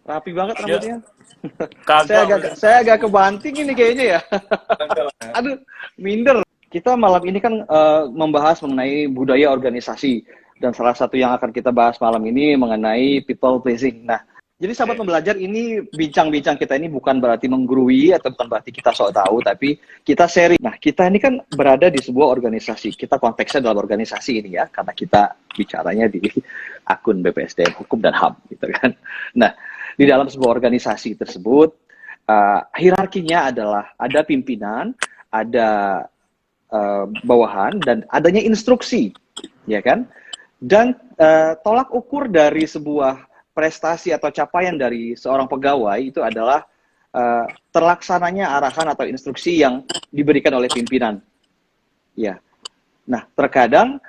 Rapi banget Ya, rambutnya. Saya kagak agak men. saya agak kebanting ini kayaknya ya. Kagak lah. Aduh, minder. Kita malam ini kan membahas mengenai budaya organisasi dan salah satu yang akan kita bahas malam ini mengenai people pleasing. Nah, jadi sahabat Oke. pembelajar ini bincang-bincang kita ini bukan berarti menggurui atau bukan berarti kita sok tahu, tapi kita sharing. Nah, kita ini kan berada di sebuah organisasi. Kita konteksnya dalam organisasi ini ya, karena kita bicaranya di akun BPSDM Hukum dan HAM gitu kan. Nah, di dalam sebuah organisasi tersebut hierarkinya adalah ada pimpinan, ada bawahan dan adanya instruksi, ya kan? Dan tolak ukur dari sebuah prestasi atau capaian dari seorang pegawai itu adalah terlaksananya arahan atau instruksi yang diberikan oleh pimpinan. Ya. Nah, terkadang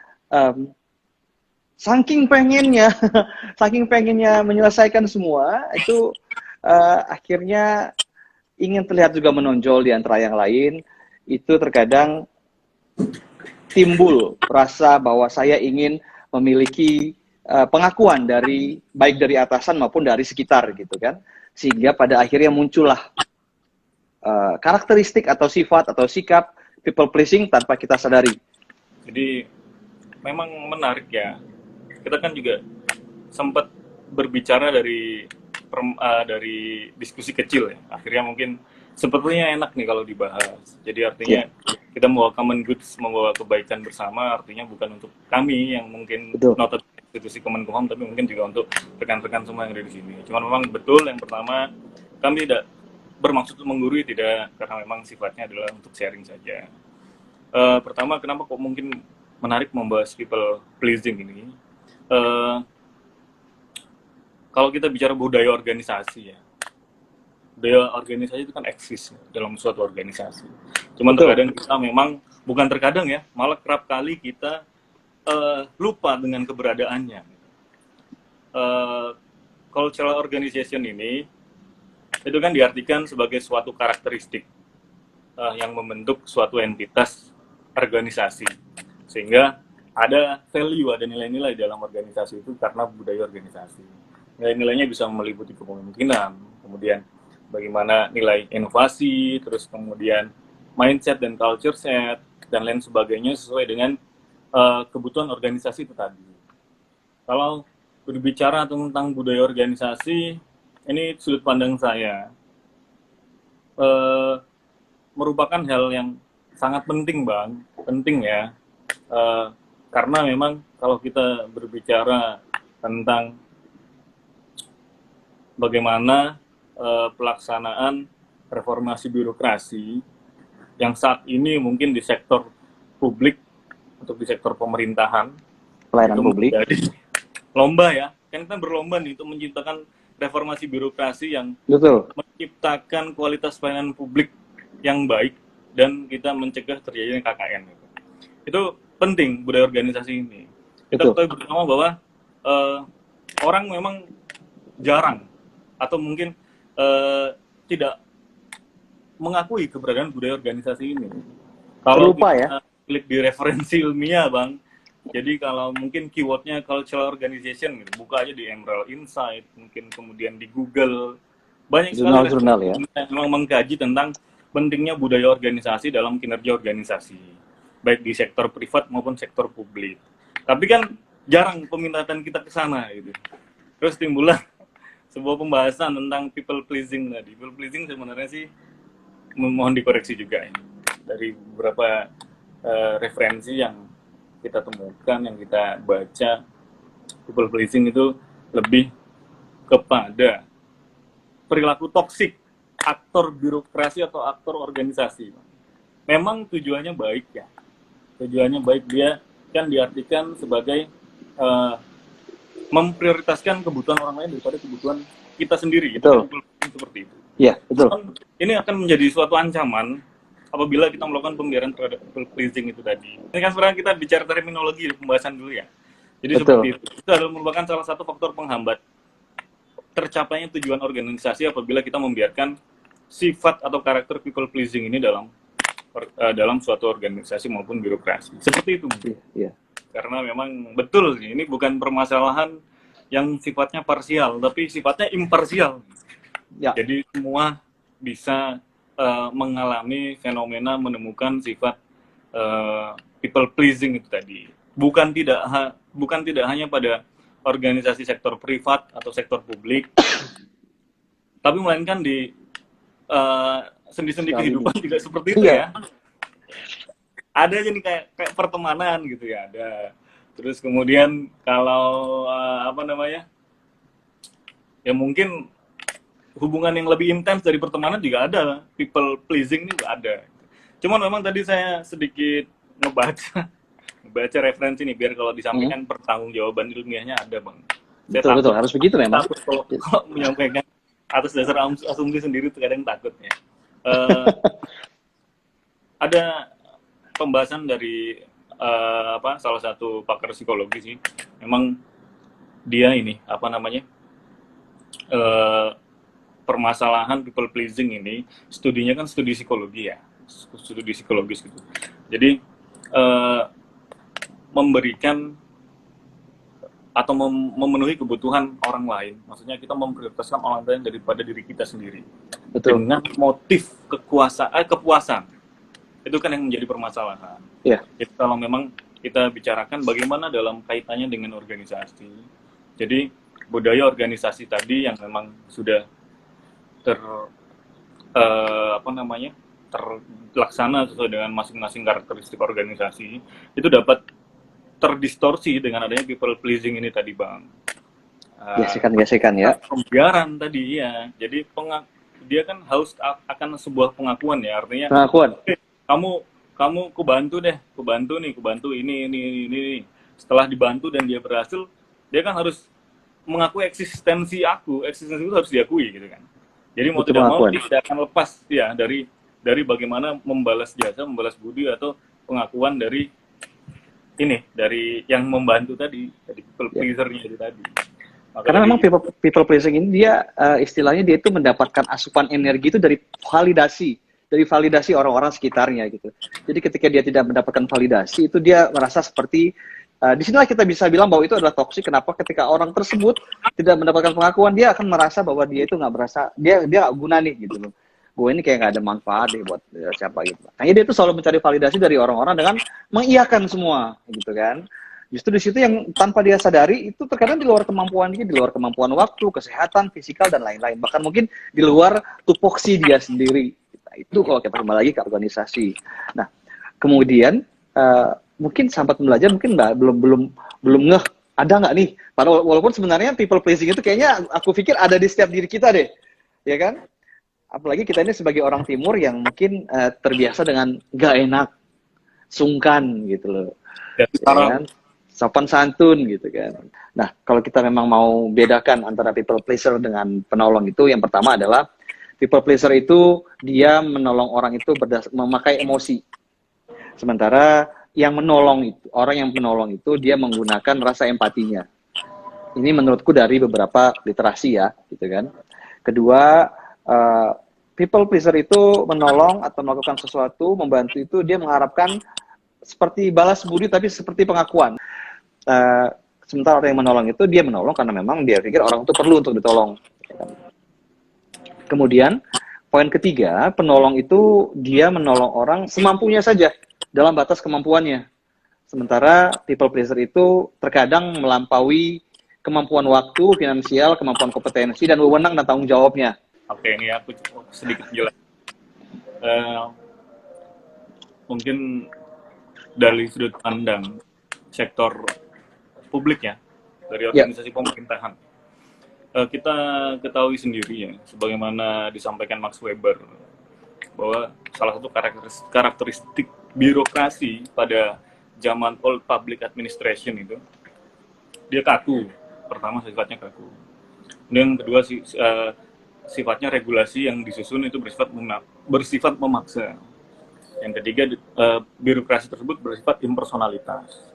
saking pengennya, saking pengennya menyelesaikan semua itu akhirnya ingin terlihat juga menonjol di antara yang lain. Itu terkadang timbul rasa bahwa saya ingin memiliki pengakuan dari baik dari atasan maupun dari sekitar gitu kan, sehingga pada akhirnya muncullah karakteristik atau sifat atau sikap people pleasing tanpa kita sadari. Jadi memang menarik ya. Kita kan juga sempat berbicara dari diskusi kecil ya. Akhirnya mungkin sepertinya enak nih kalau dibahas. Jadi artinya Ya, kita membawa common goods, membawa kebaikan bersama, artinya bukan untuk kami yang mungkin betul. noted institusi Kemenkumham, tapi mungkin juga untuk rekan-rekan semua yang ada di sini. Cuman memang betul yang pertama, kami tidak bermaksud untuk menggurui, tidak, karena memang sifatnya adalah untuk sharing saja. Pertama, kenapa kok mungkin menarik membahas people pleasing ini? Eh, Kalau kita bicara budaya organisasi ya, budaya organisasi itu kan eksis dalam suatu organisasi. Cuman Betul. terkadang kita memang, bukan terkadang ya, malah kerap kali kita lupa dengan keberadaannya. Cultural organization ini itu kan diartikan sebagai suatu karakteristik yang membentuk suatu entitas organisasi, sehingga ada value, ada nilai-nilai dalam organisasi itu karena budaya organisasi. Nilai-nilainya bisa meliputi kepemimpinan, kemudian bagaimana nilai inovasi, terus kemudian mindset dan culture set, dan lain sebagainya sesuai dengan kebutuhan organisasi itu tadi. Kalau berbicara tentang budaya organisasi, ini sudut pandang saya, eh, merupakan hal yang sangat penting, Bang. Penting ya. Eh, karena memang kalau kita berbicara tentang bagaimana pelaksanaan reformasi birokrasi yang saat ini mungkin di sektor publik, untuk di sektor pemerintahan, itu Pelayanan publik. menjadi lomba ya. Kan kita berlomba nih untuk menciptakan reformasi birokrasi yang Betul. menciptakan kualitas pelayanan publik yang baik dan kita mencegah terjadinya KKN. Itu penting budaya organisasi ini. Kita Betul. ketahui bersama bahwa orang memang jarang atau mungkin tidak mengakui keberadaan budaya organisasi ini. Kalau Terlupa ya. kita klik di referensi ilmiah, Bang, jadi kalau mungkin keywordnya cultural organization, gitu, buka aja di Emerald Insight, mungkin kemudian di Google, banyak sekali Jurnal-jurnal ya. referensi yang memang mengkaji tentang pentingnya budaya organisasi dalam kinerja organisasi, baik di sektor privat maupun sektor publik. Tapi kan jarang peminatan kita ke sana gitu. Terus timbullah sebuah pembahasan tentang people pleasing tadi. People pleasing sebenarnya sih mohon dikoreksi juga ya, dari beberapa referensi yang kita temukan, yang kita baca. People pleasing itu lebih kepada perilaku toksik aktor birokrasi atau aktor organisasi. Memang tujuannya baik ya, tujuannya baik, dia kan diartikan sebagai memprioritaskan kebutuhan orang lain daripada kebutuhan kita sendiri. Betul. Itu kan seperti itu. Iya, betul. Ini akan menjadi suatu ancaman apabila kita melakukan pembiaran terhadap people pleasing itu tadi. Ini kan sekarang kita bicara terminologi pembahasan dulu ya. Jadi Betul. seperti itu. Itu adalah merupakan salah satu faktor penghambat tercapainya tujuan organisasi apabila kita membiarkan sifat atau karakter people pleasing ini dalam suatu organisasi maupun birokrasi. Seperti itu. Iya. Karena memang betul sih, ini bukan permasalahan yang sifatnya parsial, tapi sifatnya imparsial. Ya. Jadi semua bisa mengalami fenomena menemukan sifat people pleasing itu tadi. Bukan tidak hanya pada organisasi sektor privat atau sektor publik, tapi melainkan di sendi-sendi kehidupan juga seperti itu ya. Ada aja nih kayak pertemanan gitu ya, ada. Terus kemudian kalau apa namanya, ya mungkin hubungan yang lebih intens dari pertemanan juga ada, people pleasing juga ada. Cuman memang tadi saya sedikit ngebaca referensi nih, biar kalau disampaikan pertanggungjawaban ilmiahnya ada, Bang. Betul, harus begitu memang. Takut kalau menyampaikan atas dasar asumsi sendiri tuh kadang takut ya. Ada pembahasan dari salah satu pakar psikologi sih, memang dia ini apa namanya, permasalahan people pleasing ini studinya kan studi psikologi ya, studi psikologis gitu. Jadi memberikan atau memenuhi kebutuhan orang lain, maksudnya kita memprioritaskan orang lain daripada diri kita sendiri. Betul. Dengan motif kepuasan, itu kan yang menjadi permasalahan. Yeah. Jadi kalau memang kita bicarakan bagaimana dalam kaitannya dengan organisasi, jadi budaya organisasi tadi yang memang sudah terlaksana sesuai dengan masing-masing karakteristik organisasi, itu dapat terdistorsi dengan adanya people pleasing ini tadi, Bang. Gesekan ya. Pembiaran tadi ya. Jadi dia kan haus akan sebuah pengakuan ya, artinya pengakuan. Kamu kubantu ini. Setelah dibantu dan dia berhasil, dia kan harus mengakui eksistensi itu harus diakui gitu kan. Jadi mau tidak mau dia tidak akan lepas ya dari bagaimana membalas jasa, membalas budi atau pengakuan dari yang membantu tadi people pleaser-nya itu tadi. Karena memang people pleasing ini dia istilahnya dia itu mendapatkan asupan energi itu dari validasi orang-orang sekitarnya gitu. Jadi ketika dia tidak mendapatkan validasi itu dia merasa seperti disinilah kita bisa bilang bahwa itu adalah toksik. Kenapa? Ketika orang tersebut tidak mendapatkan pengakuan, dia akan merasa bahwa dia itu nggak merasa dia nggak guna nih gitu loh. Gue ini kayak nggak ada manfaat deh buat siapa gitu. Makanya dia itu selalu mencari validasi dari orang-orang dengan mengiyakan semua gitu kan. Justru di situ yang tanpa dia sadari itu terkadang di luar kemampuan dia, di luar kemampuan waktu, kesehatan, fisikal dan lain-lain. Bahkan mungkin di luar tupoksi dia sendiri. Nah, itu kalau kita kembali lagi ke organisasi. Nah, kemudian mungkin sahabat belajar mungkin belum ngeh ada nggak nih. Padahal walaupun sebenarnya people pleasing itu kayaknya aku pikir ada di setiap diri kita deh, ya kan? Apalagi kita ini sebagai orang timur yang mungkin terbiasa dengan nggak enak, sungkan gitu loh, ya kan? Sopan santun gitu kan. Nah, kalau kita memang mau bedakan antara people pleaser dengan penolong itu, yang pertama adalah people pleaser itu dia menolong orang itu memakai emosi. Sementara orang yang menolong itu dia menggunakan rasa empatinya. Ini menurutku dari beberapa literasi ya, gitu kan. Kedua, people pleaser itu menolong atau melakukan sesuatu, membantu itu dia mengharapkan seperti balas budi tapi seperti pengakuan. Sementara orang yang menolong itu dia menolong karena memang dia pikir orang itu perlu untuk ditolong. Kemudian poin ketiga, penolong itu dia menolong orang semampunya saja dalam batas kemampuannya. Sementara people pleaser itu terkadang melampaui kemampuan waktu, finansial, kemampuan kompetensi dan wewenang dan tanggung jawabnya. Oke, ini aku sedikit jelas. Mungkin dari sudut pandang sektor publik ya, dari organisasi pemerintahan. Kita ketahui sendiri ya, sebagaimana disampaikan Max Weber, bahwa salah satu karakteristik birokrasi pada zaman old public administration itu, dia kaku. Pertama sifatnya kaku. Kemudian yang kedua sifatnya regulasi yang disusun itu bersifat memaksa. Yang ketiga birokrasi tersebut bersifat impersonalitas.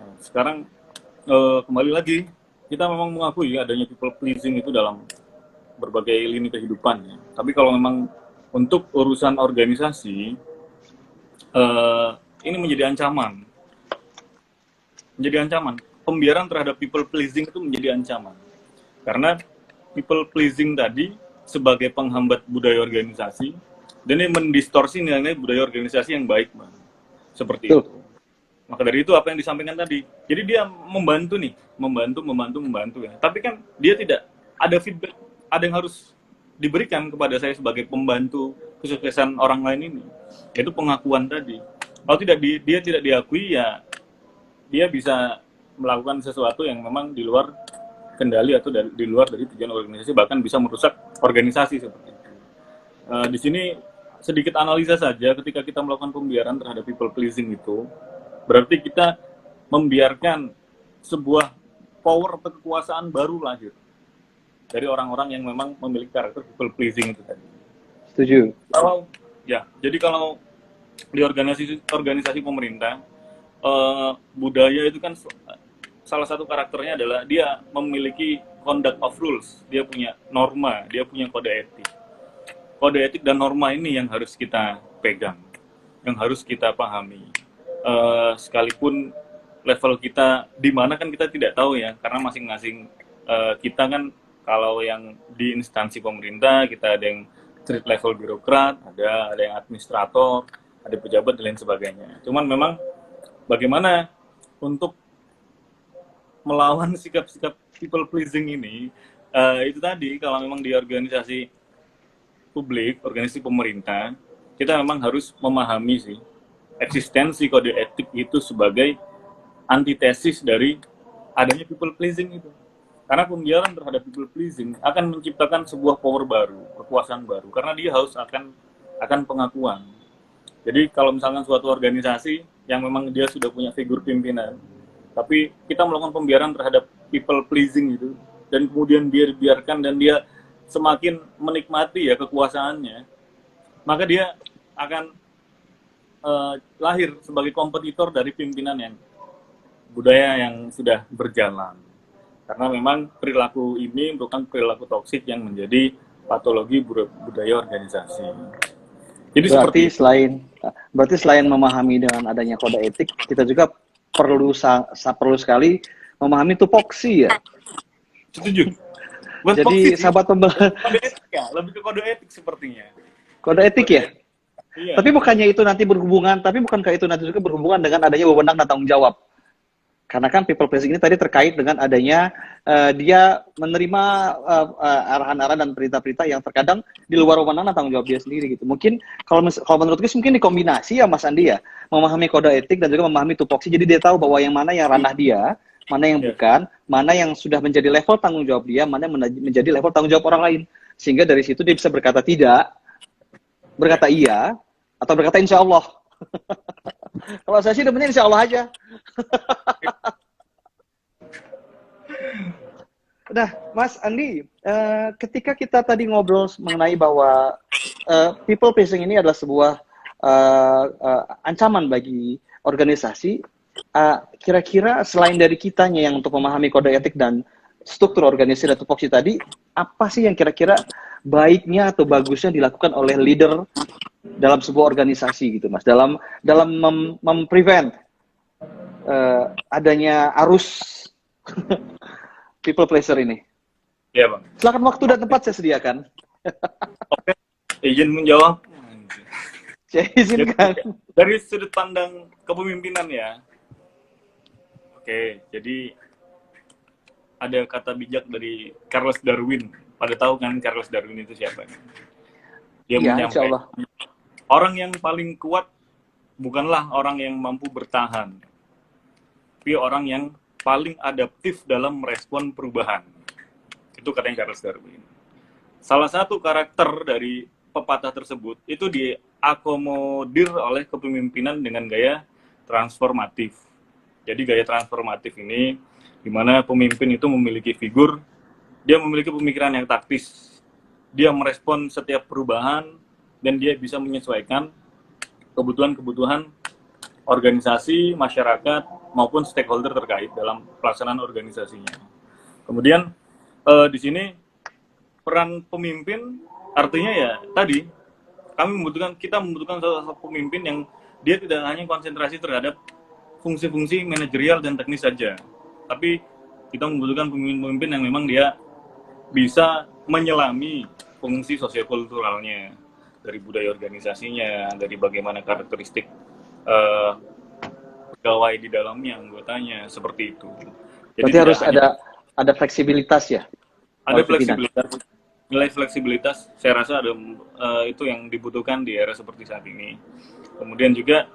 Nah, sekarang kembali lagi, kita memang mengakui adanya people pleasing itu dalam berbagai lini kehidupan ya. Tapi kalau memang untuk urusan organisasi, ini menjadi ancaman. pembiaran terhadap people pleasing itu menjadi ancaman. Karena people pleasing tadi sebagai penghambat budaya organisasi, dan ini mendistorsi nilai budaya organisasi yang baik, Bang. Seperti Betul. itu. Maka dari itu apa yang disampaikan tadi. Jadi dia membantu nih, membantu ya. Tapi kan dia tidak ada feedback, ada yang harus diberikan kepada saya sebagai pembantu kesuksesan orang lain ini. Itu pengakuan tadi. Kalau dia tidak diakui, ya dia bisa melakukan sesuatu yang memang di luar kendali atau di luar dari tujuan organisasi, bahkan bisa merusak organisasi seperti itu. Di sini sedikit analisa saja, ketika kita melakukan pembiaran terhadap people pleasing itu, berarti kita membiarkan sebuah power atau kekuasaan baru lahir dari orang-orang yang memang memiliki karakter people pleasing itu tadi. Setuju. Jadi kalau di organisasi pemerintah, budaya itu kan salah satu karakternya adalah dia memiliki conduct of rules, dia punya norma, dia punya kode etik. Kode etik dan norma ini yang harus kita pegang, yang harus kita pahami. Sekalipun level kita di mana kan kita tidak tahu ya, karena masing-masing kita kan, kalau yang di instansi pemerintah kita ada yang street level birokrat, ada yang administrator, ada pejabat dan lain sebagainya. Cuman memang bagaimana untuk melawan sikap-sikap people pleasing ini, itu tadi, kalau memang di organisasi publik, organisasi pemerintah, kita memang harus memahami sih eksistensi kode etik itu sebagai antitesis dari adanya people pleasing itu. Karena pembiaran terhadap people pleasing akan menciptakan sebuah power baru, kekuasaan baru, karena dia harus akan pengakuan. Jadi kalau misalkan suatu organisasi yang memang dia sudah punya figur pimpinan, tapi kita melakukan pembiaran terhadap people pleasing itu, dan kemudian dia dibiarkan dan dia semakin menikmati ya kekuasaannya, maka dia akan lahir sebagai kompetitor dari pimpinan yang budaya yang sudah berjalan. Karena memang perilaku ini merupakan perilaku toksik yang menjadi patologi budaya organisasi. Jadi berarti selain memahami dengan adanya kode etik, kita juga perlu sekali memahami tupoksi ya. Setuju. Jadi sahabat pembelajar, kode etik ya, lebih ke kode etik sepertinya. Kode etik ya. Iya. Tapi bukankah itu nanti juga berhubungan dengan adanya wewenang dan tanggung jawab? Karena kan people pleasing ini tadi terkait dengan adanya dia menerima arahan-arahan dan perintah-perintah yang terkadang di luar wewenang dan tanggung jawab dia sendiri gitu. Mungkin kalau menurut Chris mungkin dikombinasi ya Mas Andi ya, memahami kode etik dan juga memahami tupoksi, jadi dia tahu bahwa yang mana yang ranah dia, mana yang bukan, mana yang sudah menjadi level tanggung jawab dia, mana yang menjadi level tanggung jawab orang lain. Sehingga dari situ dia bisa berkata tidak, berkata iya, atau berkata insya Allah. Kalau saya sih demennya insya Allah aja. Nah, Mas Andi, ketika kita tadi ngobrol mengenai bahwa people pleasing ini adalah sebuah ancaman bagi organisasi, kira-kira selain dari kitanya yang untuk memahami kode etik dan struktur organisasi dan tupoksi tadi, apa sih yang kira-kira baiknya atau bagusnya dilakukan oleh leader dalam sebuah organisasi gitu Mas, dalam memprevent adanya arus people pleaser ini? Iya Bang. Silakan, waktu dan tempat saya sediakan. Oke, izin menjawab. Saya izinkan. Dari sudut pandang kepemimpinan ya. Oke, jadi ada kata bijak dari Charles Darwin. Pada tahu kan Charles Darwin itu siapa? Dia menyampaikan, orang yang paling kuat bukanlah orang yang mampu bertahan, tapi orang yang paling adaptif dalam merespon perubahan. Itu katanya Charles Darwin. Salah satu karakter dari pepatah tersebut itu diakomodir oleh kepemimpinan dengan gaya transformatif. Jadi gaya transformatif ini di mana pemimpin itu memiliki figur, dia memiliki pemikiran yang taktis, dia merespon setiap perubahan, dan dia bisa menyesuaikan kebutuhan-kebutuhan organisasi, masyarakat, maupun stakeholder terkait dalam pelaksanaan organisasinya. Kemudian di sini peran pemimpin artinya ya tadi kita membutuhkan sosok pemimpin yang dia tidak hanya konsentrasi terhadap fungsi-fungsi manajerial dan teknis saja, Tapi kita membutuhkan pemimpin-pemimpin yang memang dia bisa menyelami fungsi sosiokulturalnya, dari budaya organisasinya, dari bagaimana karakteristik eh, pegawai di dalamnya, anggotanya, seperti itu. Jadi Berarti tidak harus hanya ada fleksibilitas ya ada oleh pimpinan. fleksibilitas, nilai fleksibilitas. Saya rasa ada itu yang dibutuhkan di era seperti saat ini. Kemudian juga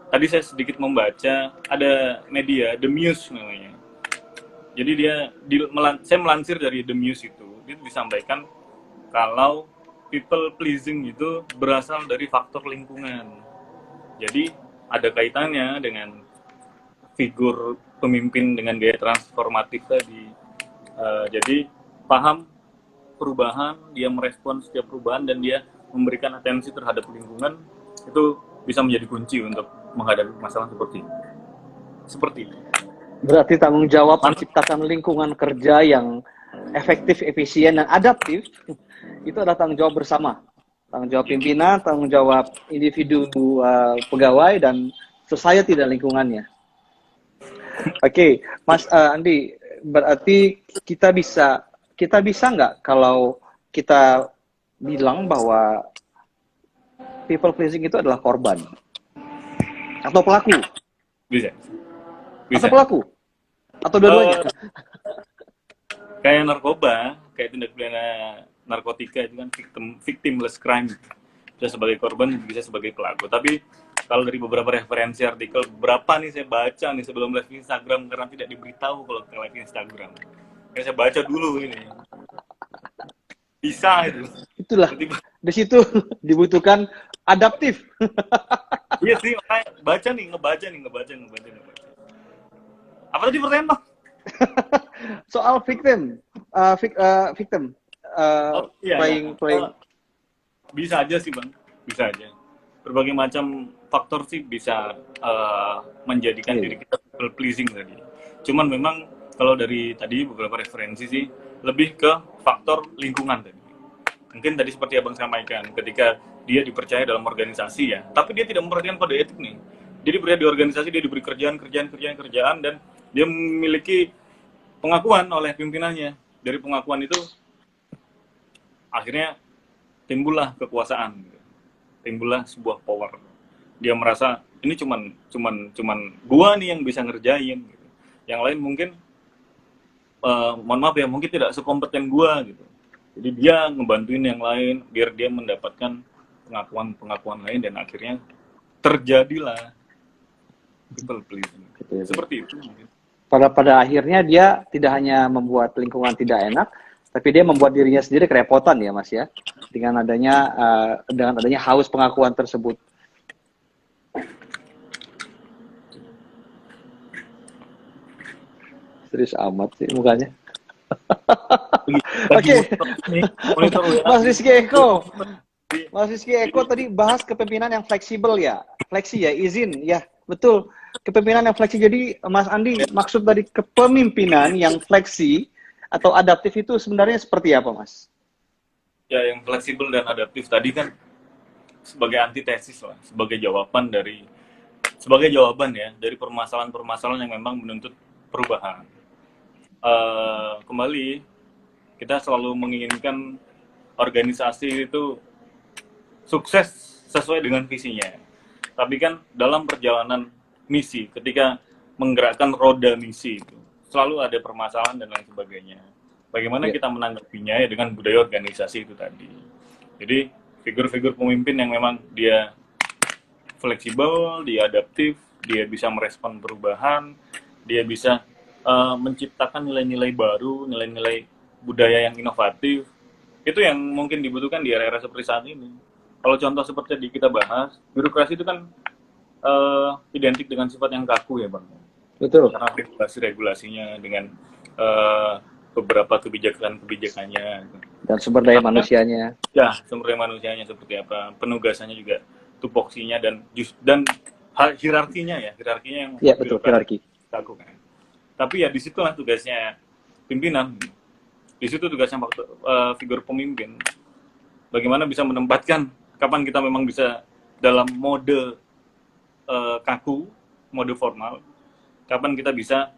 tadi saya sedikit membaca ada media The Muse namanya. Jadi saya melansir dari The Muse itu, dia disampaikan kalau people pleasing itu berasal dari faktor lingkungan. Jadi ada kaitannya dengan figur pemimpin dengan gaya transformatif tadi. Jadi paham perubahan, dia merespon setiap perubahan dan dia memberikan atensi terhadap lingkungan, itu bisa menjadi kunci untuk menghadapi masalah seperti ini. Seperti ini. Berarti tanggung jawab menciptakan lingkungan kerja yang efektif, efisien, dan adaptif itu adalah tanggung jawab bersama. Tanggung jawab pimpinan, tanggung jawab individu pegawai, dan society dan lingkungannya. Oke, Mas Andi, berarti kita bisa nggak kalau kita bilang bahwa people pleasing itu adalah korban atau pelaku? Bisa. Atau pelaku? Atau dua-duanya? Kayak narkoba, kayak tindak pidana narkotika itu kan victimless crime. Bisa sebagai korban, bisa sebagai pelaku. Tapi kalau dari beberapa referensi artikel, berapa nih saya baca nih sebelum live Instagram, karena tidak diberitahu kalau ke live Instagram. Kayak saya baca dulu ini. Bisa itu. Itulah. Di situ dibutuhkan adaptif. Iya sih, makanya ngebaca nih. Apa tadi pertanyaan, Bang? Soal victim, playing. Bisa aja sih, Bang. Bisa aja. Berbagai macam faktor sih bisa menjadikan diri kita people pleasing tadi. Cuman memang kalau dari tadi beberapa referensi sih lebih ke faktor lingkungan tadi. Mungkin tadi seperti Abang sampaikan, ketika dia dipercaya dalam organisasi ya, tapi dia tidak memperhatikan kode etik nih. Jadi berada di organisasi, dia diberi kerjaan, dan dia memiliki pengakuan oleh pimpinannya. Dari pengakuan itu, akhirnya timbullah kekuasaan, timbullah sebuah power. Dia merasa ini cuman gua nih yang bisa ngerjain. Yang lain mungkin, mohon maaf ya, mungkin tidak sekompeten gua gitu. Jadi dia ngebantuin yang lain biar dia mendapatkan pengakuan lain, dan akhirnya terjadilah people pleasing. Seperti itu mungkin. Pada akhirnya dia tidak hanya membuat lingkungan tidak enak, tapi dia membuat dirinya sendiri kerepotan ya, Mas ya, dengan adanya haus pengakuan tersebut. Serius amat sih mukanya. Oke. Mas Rizky Eko tadi bahas kepemimpinan yang fleksibel ya, izin ya, betul. Kepemimpinan yang fleksi. Jadi Mas Andi, maksud dari kepemimpinan yang fleksi atau adaptif itu sebenarnya seperti apa, Mas? Ya, yang fleksibel dan adaptif tadi kan sebagai antitesis lah, sebagai jawaban ya dari permasalahan-permasalahan yang memang menuntut perubahan. Kembali, kita selalu menginginkan organisasi itu sukses sesuai dengan visinya. Tapi kan dalam perjalanan misi, ketika menggerakkan roda misi itu, selalu ada permasalahan dan lain sebagainya. Bagaimana kita menanggapinya ya dengan budaya organisasi itu tadi. Jadi figur-figur pemimpin yang memang dia fleksibel, dia adaptif, dia bisa merespon perubahan, dia bisa menciptakan nilai-nilai baru, nilai-nilai budaya yang inovatif. Itu yang mungkin dibutuhkan di era-era seperti saat ini. Kalau contoh seperti yang kita bahas, birokrasi itu kan identik dengan sifat yang kaku ya, Bang. Betul. Karena regulasinya dengan beberapa kebijakannya. Dan sumber daya manusianya. Ya, sumber daya manusianya seperti apa, penugasannya juga, tupoksinya dan hierarkinya yang betul, hierarki. Kaku kan. Tapi ya disitulah tugasnya pimpinan. Di situ tugasnya figur pemimpin. Bagaimana bisa menempatkan kapan kita memang bisa dalam mode kaku, mode formal, kapan kita bisa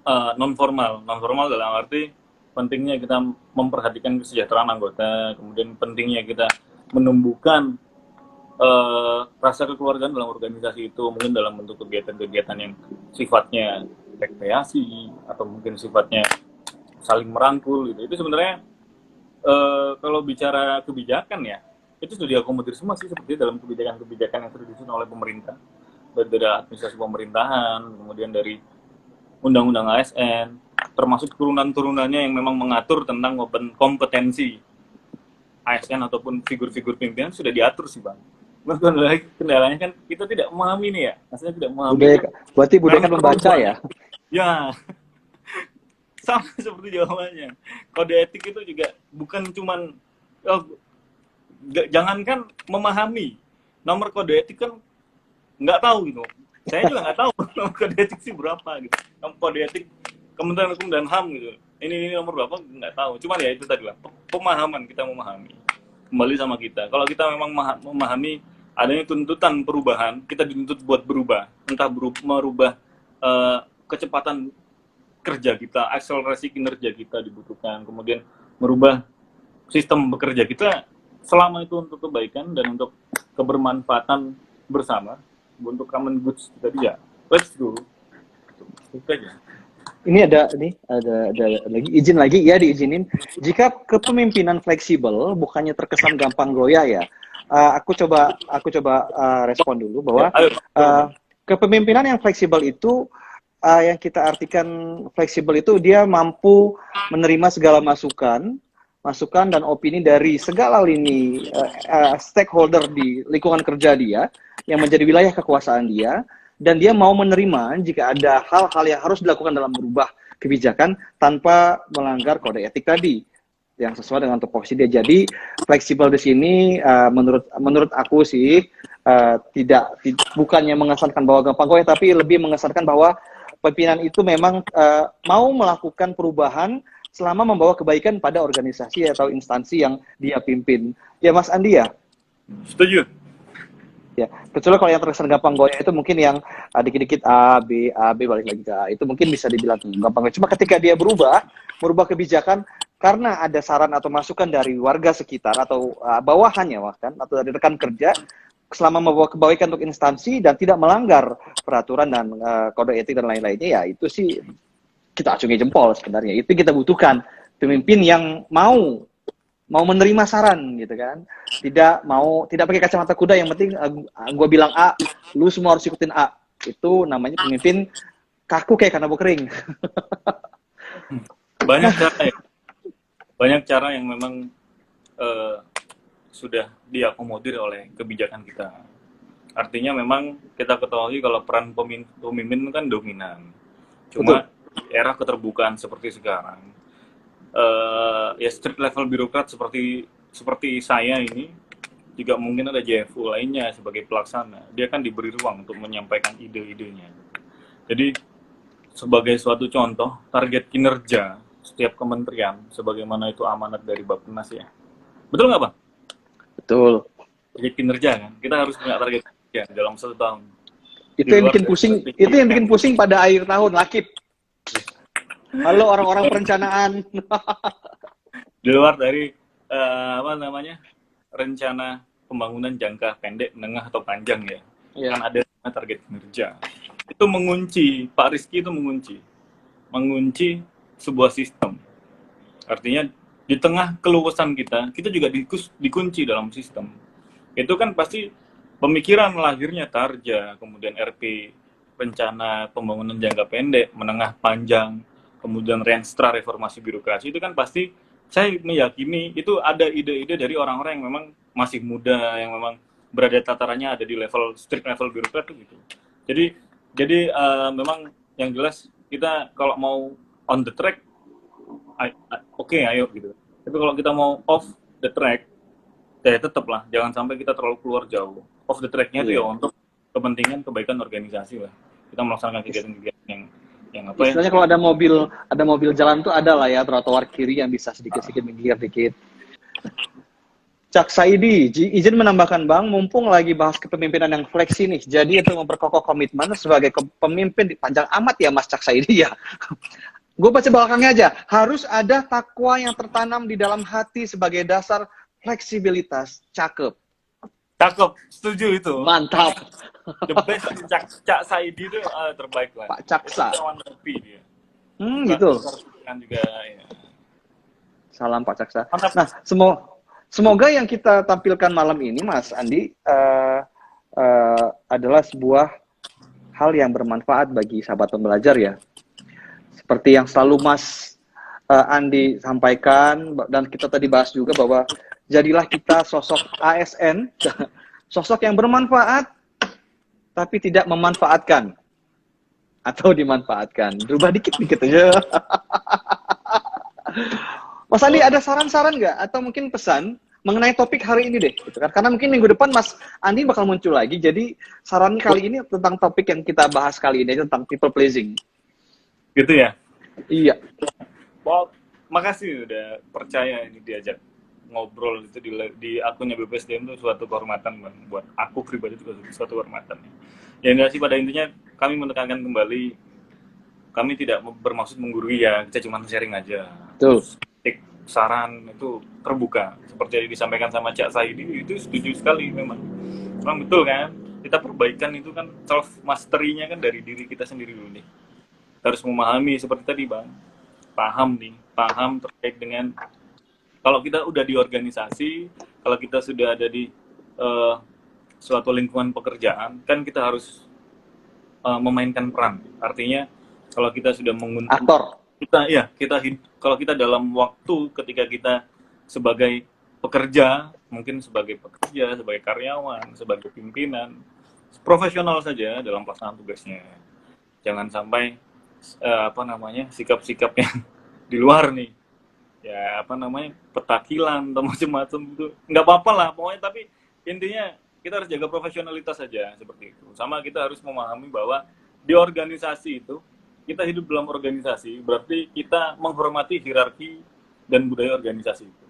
non formal dalam arti pentingnya kita memperhatikan kesejahteraan anggota, kemudian pentingnya kita menumbuhkan rasa kekeluargaan dalam organisasi itu, mungkin dalam bentuk kegiatan-kegiatan yang sifatnya rekreasi atau mungkin sifatnya saling merangkul gitu. Itu sebenarnya kalau bicara kebijakan ya, itu sudah diakomodir semua sih seperti dalam kebijakan-kebijakan yang sudah disusun oleh pemerintah, dari administrasi pemerintahan, kemudian dari undang-undang ASN, termasuk turunan-turunannya yang memang mengatur tentang kompetensi ASN ataupun figur-figur pimpinan sudah diatur sih Bang. Kendalanya kan kita tidak memahami nih ya, maksudnya tidak memahami. Berarti budaya kan membaca ya? Ya, sama seperti jawabannya. Kode etik itu juga bukan cuman jangankan memahami, nomor kode etik kan nggak tahu gitu. Saya juga nggak tahu nomor kode etik sih berapa gitu. Nomor kode etik Kementerian Hukum dan HAM gitu. Ini nomor berapa nggak tahu. Cuman ya itu tadi lah, pemahaman, kita memahami. Kembali sama kita. Kalau kita memang memahami adanya tuntutan perubahan, kita dituntut buat berubah. Entah merubah kecepatan kerja kita, akselerasi kinerja kita dibutuhkan. Kemudian merubah sistem bekerja kita selama itu untuk kebaikan dan untuk kebermanfaatan bersama, untuk common goods tadi ya. Let's go. Itu aja. Ini ada lagi izin lagi ya, diizinin. Jika kepemimpinan fleksibel bukannya terkesan gampang goyah ya. Aku coba respon dulu bahwa kepemimpinan yang fleksibel itu yang kita artikan fleksibel itu dia mampu menerima segala masukan dan opini dari segala lini stakeholder di lingkungan kerja dia yang menjadi wilayah kekuasaan dia. Dan dia mau menerima jika ada hal-hal yang harus dilakukan dalam merubah kebijakan tanpa melanggar kode etik tadi yang sesuai dengan tupoksi dia. Jadi fleksibel di sini menurut aku sih bukannya mengesankan bahwa gampang goyah, tapi lebih mengesankan bahwa pimpinan itu memang mau melakukan perubahan selama membawa kebaikan pada organisasi atau instansi yang dia pimpin. Ya Mas Andi ya? Setuju. Ya, kecuali kalau yang terkesan gampang goyah itu mungkin yang dikit-dikit A, B balik lagi ke A. Itu mungkin bisa dibilang gampang goyah. Cuma ketika dia merubah kebijakan karena ada saran atau masukan dari warga sekitar atau bawahannya bahkan atau dari rekan kerja selama membawa kebaikan untuk instansi dan tidak melanggar peraturan dan kode etik dan lain-lainnya, ya itu sih kita acungi jempol sebenarnya. Itu kita butuhkan pemimpin yang mau menerima saran gitu kan, tidak pakai kacamata kuda, yang penting gue bilang A, lu semua harus ikutin A. Itu namanya pemimpin kaku kayak kanebo kering. banyak cara yang memang sudah diakomodir oleh kebijakan kita. Artinya memang kita ketahui kalau peran pemimpin kan dominan. Cuma di era keterbukaan seperti sekarang, ya street level birokrat seperti saya ini juga mungkin ada JFU lainnya sebagai pelaksana, dia kan diberi ruang untuk menyampaikan ide-idenya. Jadi sebagai suatu contoh target kinerja setiap kementerian sebagaimana itu amanat dari Bappenas ya, betul nggak Bang? Betul. Target kinerja kan, kita harus punya target kinerja dalam 1 tahun. Itu yang bikin pusing pada akhir tahun, Lakip. Halo orang-orang perencanaan. Di luar dari rencana pembangunan jangka pendek, menengah atau panjang ya. Yeah. Kan ada target kinerja. Itu mengunci, Pak Rizky itu mengunci sebuah sistem. Artinya di tengah keluasan kita juga dikunci dalam sistem. Itu kan pasti pemikiran lahirnya tarja, kemudian RP, rencana pembangunan jangka pendek, menengah, panjang, kemudian renstra reformasi birokrasi, itu kan pasti saya meyakini itu ada ide-ide dari orang-orang yang memang masih muda, yang memang berada tatarannya ada di level strict level birokrat gitu. Jadi memang yang jelas kita kalau mau on the track, oke, ayo gitu. Tapi kalau kita mau off the track, ya tetaplah jangan sampai kita terlalu keluar jauh. Off the track-nya itu ya untuk kepentingan kebaikan organisasi lah. Kita melaksanakan kegiatan-kegiatan yang apa ya? Istilahnya kalau ada mobil jalan tuh ada lah ya trotoar kiri yang bisa sedikit-sedikit minggir dikit. Cak Saidi, izin menambahkan Bang, mumpung lagi bahas kepemimpinan yang fleksi nih, jadi untuk memperkokoh komitmen sebagai pemimpin, panjang amat ya Mas Cak Saidi ya. Gue baca belakangnya aja, harus ada takwa yang tertanam di dalam hati sebagai dasar fleksibilitas. Cakep. Cakep, setuju itu. Mantap. The best Cak Saidi itu terbaik lah. Pak Caksa. Kawan kopi dia. Gitu. Kan juga ya. Salam Pak Caksa. Mantap. Nah, semoga yang kita tampilkan malam ini, Mas Andi, adalah sebuah hal yang bermanfaat bagi sahabat pembelajar ya. Seperti yang selalu Mas Andi sampaikan, dan kita tadi bahas juga bahwa jadilah kita sosok ASN, sosok yang bermanfaat, tapi tidak memanfaatkan. Atau dimanfaatkan. Berubah dikit-dikit aja. Mas Andi, ada saran-saran nggak? Atau mungkin pesan mengenai topik hari ini deh, gitu kan? Karena mungkin minggu depan Mas Andi bakal muncul lagi. Jadi saran kali ini tentang topik yang kita bahas kali ini tentang people pleasing. Gitu ya? Iya. Wow, makasih udah percaya ini diajak ngobrol itu di akunnya BPSDM itu suatu kehormatan Bang. Buat aku pribadi itu suatu kehormatan. Ya enggak sih, pada intinya kami menekankan kembali, kami tidak bermaksud menggurui ya, kita cuma sharing aja. Betul. Saran itu terbuka seperti yang disampaikan sama Cak Saidi, itu setuju sekali memang betul kan, kita perbaikan itu kan self mastery-nya kan dari diri kita sendiri dulu nih. Kita harus memahami seperti tadi Bang, paham terkait dengan kalau kita udah di organisasi, kalau kita sudah ada di suatu lingkungan pekerjaan, kan kita harus memainkan peran. Artinya kalau kita sudah aktor, kalau kita dalam waktu ketika kita sebagai pekerja, mungkin sebagai pekerja, sebagai karyawan, sebagai pimpinan, profesional saja dalam pelaksanaan tugasnya. Jangan sampai sikap-sikap yang di luar nih, ya petakilan atau macam-macam itu nggak apa-apa lah pokoknya, tapi intinya kita harus jaga profesionalitas saja seperti itu. Sama kita harus memahami bahwa di organisasi itu, kita hidup dalam organisasi, berarti kita menghormati hierarki dan budaya organisasi itu.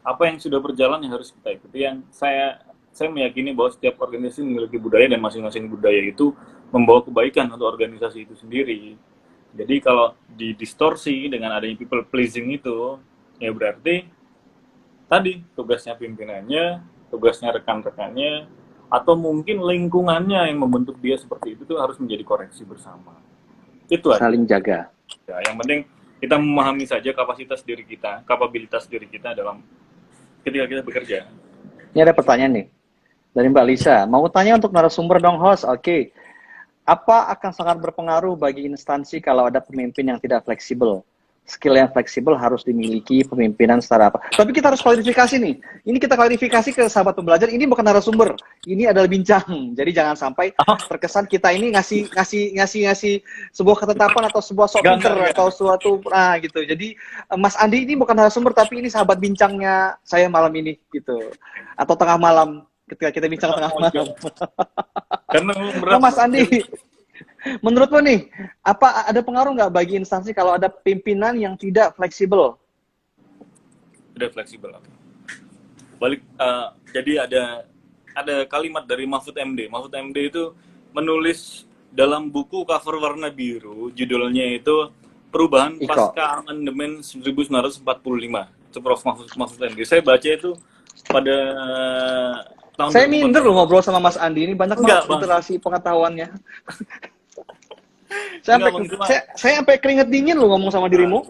Apa yang sudah berjalan yang harus kita ikuti. Yang saya meyakini bahwa setiap organisasi memiliki budaya dan masing-masing budaya itu membawa kebaikan untuk organisasi itu sendiri. Jadi kalau didistorsi dengan adanya people pleasing itu, ya berarti tadi tugasnya pimpinannya, tugasnya rekan-rekannya, atau mungkin lingkungannya yang membentuk dia seperti itu tuh harus menjadi koreksi bersama. Itu aja. Saling jaga. Ya, yang penting kita memahami saja kapasitas diri kita, kapabilitas diri kita dalam ketika kita bekerja. Ini ada pertanyaan nih dari Mbak Lisa. Mau tanya untuk narasumber dong host. Oke. Apa akan sangat berpengaruh bagi instansi kalau ada pemimpin yang tidak fleksibel? Skill yang fleksibel harus dimiliki pemimpinan secara apa? Tapi kita harus klarifikasi nih. Ini kita klarifikasi ke sahabat pembelajar. Ini bukan narasumber. Ini adalah bincang. Jadi jangan sampai terkesan kita ini ngasih sebuah ketetapan atau sebuah sok pinter atau suatu gitu. Jadi Mas Andi ini bukan narasumber, tapi ini sahabat bincangnya saya malam ini gitu. Atau tengah malam ketika kita bincang tengah malam. Karena Mas Andi, menurutmu nih, apa ada pengaruh nggak bagi instansi kalau ada pimpinan yang tidak fleksibel? Tidak fleksibel. Jadi ada kalimat dari Mahfud MD. Mahfud MD itu menulis dalam buku cover warna biru, judulnya itu Perubahan Pasca Amandemen 1945. Itu Prof. Mahfud MD. Saya baca itu pada tahun. Saya minder loh ngobrol sama Mas Andi ini, banyak banget literasi pengetahuannya. Saya sampai keringet dingin lo ngomong sama dirimu.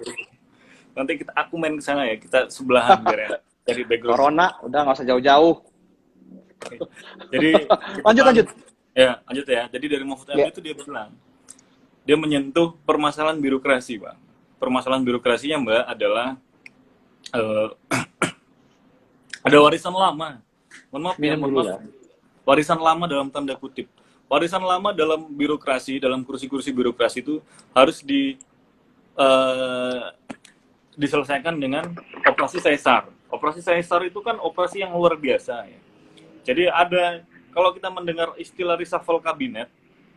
Nanti aku main ke sana ya, kita sebelahan biar ya, dari background. Corona, udah nggak usah jauh-jauh. Jadi lanjut. Ya, lanjut ya. Jadi dari Mahfud MD itu dia bilang, dia menyentuh permasalahan birokrasi, Bang. Permasalahan birokrasinya, Mbak, adalah ada warisan lama. Mohon maaf ya, warisan lama dalam tanda kutip. Warisan lama dalam birokrasi, dalam kursi-kursi birokrasi itu harus diselesaikan dengan operasi sesar. Operasi sesar itu kan operasi yang luar biasa ya. Jadi kalau kita mendengar istilah reshuffle kabinet,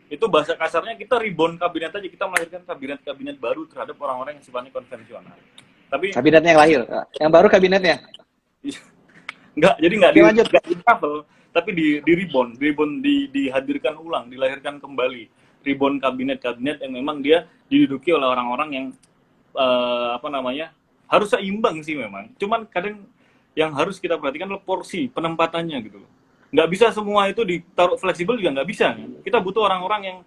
itu bahasa kasarnya kita reborn kabinet aja, kita melahirkan kabinet baru terhadap orang-orang yang sifatnya konvensional. Tapi kabinetnya yang lahir, yang baru kabinetnya. Jadi nggak Oke, lanjut. di reshuffle, tapi di reborn, dihadirkan ulang, dilahirkan kembali. Reborn kabinet-kabinet yang memang dia diduduki oleh orang-orang yang apa namanya, harus seimbang sih memang. Cuman kadang yang harus kita perhatikan adalah porsi penempatannya gitu loh. Nggak bisa semua itu ditaruh fleksibel juga nggak bisa. Kita butuh orang-orang yang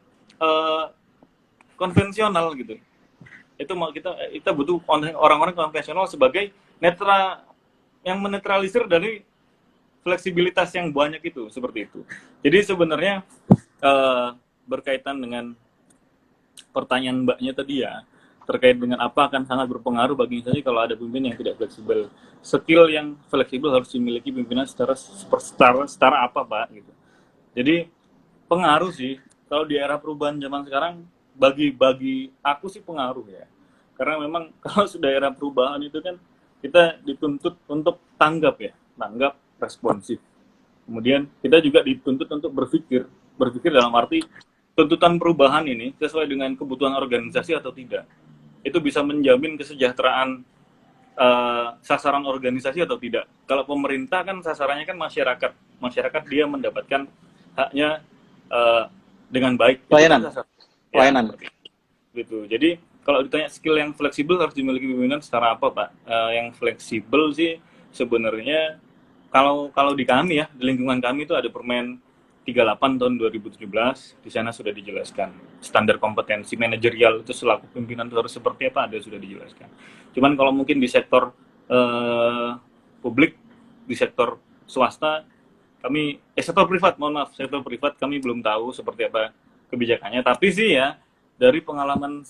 konvensional gitu. Itu kita butuh orang-orang konvensional sebagai yang menetralisir dari fleksibilitas yang banyak itu, seperti itu. Jadi sebenarnya berkaitan dengan pertanyaan Mbaknya tadi ya, terkait dengan apa akan sangat berpengaruh bagi saya kalau ada pemimpin yang tidak fleksibel. Skill yang fleksibel harus dimiliki pimpinan setara apa, Pak? Gitu. Jadi pengaruh sih, kalau di era perubahan zaman sekarang, bagi aku sih pengaruh ya. Karena memang kalau sudah era perubahan itu kan kita dituntut untuk tanggap, responsif. Kemudian kita juga dituntut untuk berpikir dalam arti tuntutan perubahan ini sesuai dengan kebutuhan organisasi atau tidak. Itu bisa menjamin kesejahteraan sasaran organisasi atau tidak. Kalau pemerintah kan sasarannya kan masyarakat dia mendapatkan haknya dengan baik. Pelayanan. Gitu. Jadi kalau ditanya skill yang fleksibel harus dimiliki pimpinan secara apa, Pak? Yang fleksibel sih sebenarnya kalau di kami ya, di lingkungan kami itu ada Permen 38 tahun 2017, di sana sudah dijelaskan standar kompetensi manajerial itu selaku pimpinan itu harus seperti apa, ada sudah dijelaskan. Cuman kalau mungkin di sektor publik, di sektor swasta, sektor privat kami belum tahu seperti apa kebijakannya. Tapi sih ya, dari pengalaman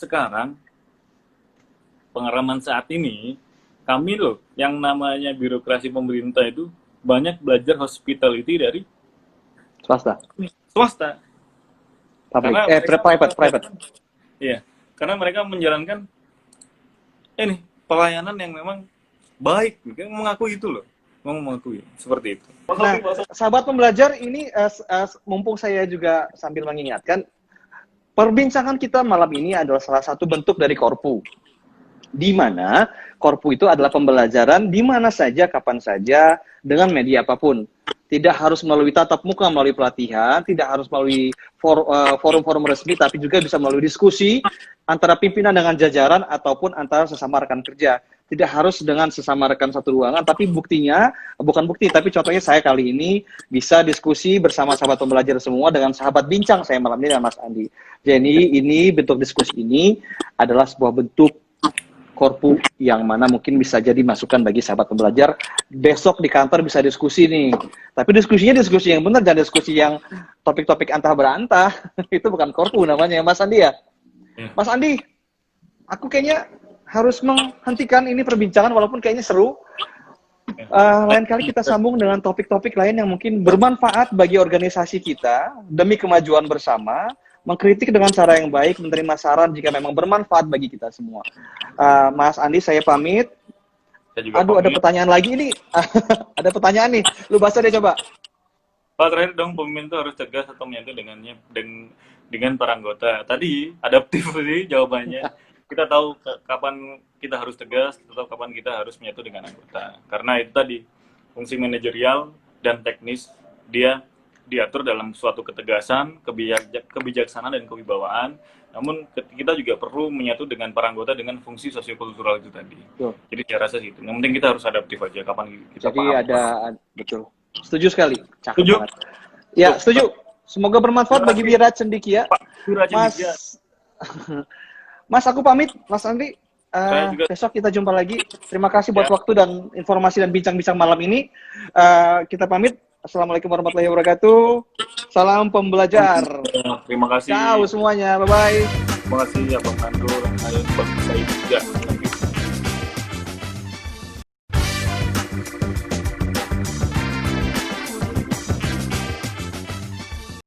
saat ini, kami loh, yang namanya birokrasi pemerintah itu banyak belajar hospitality dari swasta. Private. Iya, karena mereka menjalankan pelayanan yang memang baik, mengakui itu loh, mengakui seperti itu. Nah, sahabat pembelajar ini mumpung saya juga sambil mengingatkan, perbincangan kita malam ini adalah salah satu bentuk dari Korpu, di mana Korpu itu adalah pembelajaran di mana saja, kapan saja, dengan media apapun. Tidak harus melalui tatap muka, melalui pelatihan, tidak harus melalui forum-forum resmi, tapi juga bisa melalui diskusi antara pimpinan dengan jajaran ataupun antara sesama rekan kerja. Tidak harus dengan sesama rekan satu ruangan, tapi tapi contohnya saya kali ini bisa diskusi bersama sahabat pembelajar semua dengan sahabat bincang saya malam ini dengan Mas Andi. Jadi ini bentuk diskusi ini adalah sebuah bentuk Korpu yang mana mungkin bisa jadi masukan bagi sahabat pembelajar. Besok di kantor bisa diskusi nih. Tapi diskusinya diskusi yang benar, jangan diskusi yang topik-topik antah berantah. Itu bukan Korpu namanya, Mas Andi ya. Mas Andi, aku kayaknya harus menghentikan ini perbincangan walaupun kayaknya seru. Lain kali kita sambung dengan topik-topik lain yang mungkin bermanfaat bagi organisasi kita demi kemajuan bersama. Mengkritik dengan cara yang baik, menerima saran jika memang bermanfaat bagi kita semua. Mas Andi, saya pamit. Ada pertanyaan lagi ini. Ada pertanyaan nih. Lu baca deh coba. Pak, terakhir dong, pemimpin itu harus tegas atau menyatu dengan para anggota. Tadi adaptif sih jawabannya. Kita tahu kapan kita harus tegas, kita tahu kapan kita harus menyatu dengan anggota. Karena itu tadi fungsi manajerial dan teknis dia diatur dalam suatu ketegasan, kebijaksanaan dan kewibawaan. Namun kita juga perlu menyatu dengan para anggota dengan fungsi sosiokultural itu tadi. Jadi saya rasa gitu. Yang penting kita harus adaptif aja kapan kita jadi paham. Betul. Setuju sekali. Cakep setuju. Banget. Ya, setuju. Semoga bermanfaat bagi Wira Cendikia. Mas, aku pamit, Mas Andi. Besok kita jumpa lagi. Terima kasih buat waktu dan informasi dan bincang-bincang malam ini. Kita pamit. Assalamualaikum warahmatullahi wabarakatuh. Salam pembelajar. Terima kasih. Ciao semuanya. Bye-bye. Terima kasih ya Bang Nando. Saya juga.